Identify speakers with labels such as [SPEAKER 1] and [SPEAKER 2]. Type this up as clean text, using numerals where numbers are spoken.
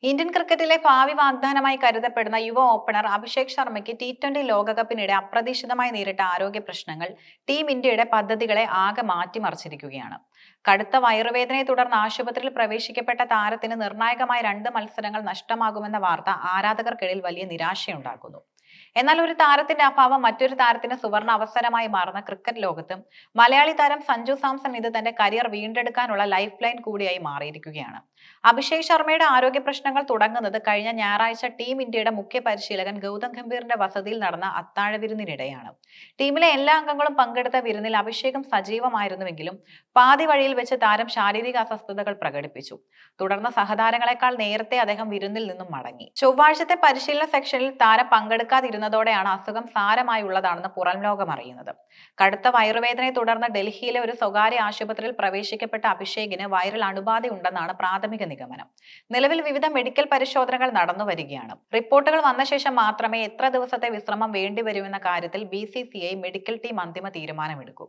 [SPEAKER 1] Indian ക്രിക്കറ്റിലെ ഭാവി വാഗ്ദാനമായി കരുതപ്പെടുന്ന യുവ ഓപ്പണർ അഭിഷേക് ശർമ്മയ്ക്ക് T20 ലോകകപ്പിനിടെ അപ്രതീക്ഷിതമായി നേരിട്ട ആരോഗ്യ പ്രശ്നങ്ങൾ ടീം ഇന്ത്യയുടെ പദ്ധതികളെ ആകെ മാറ്റിമറിച്ചിരിക്കുകയാണ്. കടുത്ത വയറുവേദനയെ തുടർന്ന് ആശുപത്രിയിൽ പ്രവേശിക്കപ്പെട്ട താരത്തിന് നിർണായകമായ 2 മത്സരങ്ങൾ നഷ്ടമാകുമെന്ന വാർത്ത ആരാധകർക്കിടയിൽ വലിയ നിരാശയുണ്ടാക്കുന്നു. എന്നാൽ ഒരു താരത്തിന്റെ അഭാവം മറ്റൊരു താരത്തിന് സുവർണ അവസരമായി മാറുന്ന ക്രിക്കറ്റ് ലോകത്തും മലയാളി താരം സഞ്ജു സാംസൺ ഇത് തന്റെ കരിയർ വീണ്ടെടുക്കാനുള്ള ലൈഫ് ലൈൻ കൂടിയായി മാറിയിരിക്കുകയാണ്. അഭിഷേക് ശർമ്മയുടെ ആരോഗ്യ പ്രശ്നങ്ങൾ തുടങ്ങുന്നത് കഴിഞ്ഞ ഞായറാഴ്ച ടീം ഇന്ത്യയുടെ മുഖ്യ പരിശീലകൻ ഗൗതം ഗംഭീറിന്റെ വസതിയിൽ നടന്ന അത്താഴ വിരുന്നിനിടെയാണ്. ടീമിലെ എല്ലാ അംഗങ്ങളും പങ്കെടുത്ത വിരുന്നിൽ അഭിഷേകം സജീവമായിരുന്നുവെങ്കിലും പാതി വഴിയിൽ വെച്ച് താരം ശാരീരിക അസ്വസ്ഥതകൾ പ്രകടിപ്പിച്ചു. തുടർന്ന് സഹതാരങ്ങളെക്കാൾ നേരത്തെ അദ്ദേഹം വിരുന്നിൽ നിന്നും മടങ്ങി. ചൊവ്വാഴ്ചത്തെ പരിശീലന സെക്ഷനിൽ താരം പങ്കെടുക്കാതിരുന്നതോടെയാണ് അസുഖം സാരമായുള്ളതാണെന്ന് പുറം ലോകം അറിയുന്നത്. കടുത്ത വയറുവേദനയെ തുടർന്ന് ഡൽഹിയിലെ ഒരു സ്വകാര്യ ആശുപത്രിയിൽ പ്രവേശിക്കപ്പെട്ട അഭിഷേകിന് വൈറൽ അണുബാധ ഉണ്ടെന്നാണ് പ്രാഥമിക നിഗമനം. നിലവിൽ വിവിധ മെഡിക്കൽ പരിശോധനകൾ നടന്നു വരികയാണ്. റിപ്പോർട്ടുകൾ വന്ന ശേഷം മാത്രമേ എത്ര ദിവസത്തെ വിശ്രമം വേണ്ടിവരുമെന്ന കാര്യത്തിൽ BCCI മെഡിക്കൽ ടീം അന്തിമ തീരുമാനമെടുക്കൂ.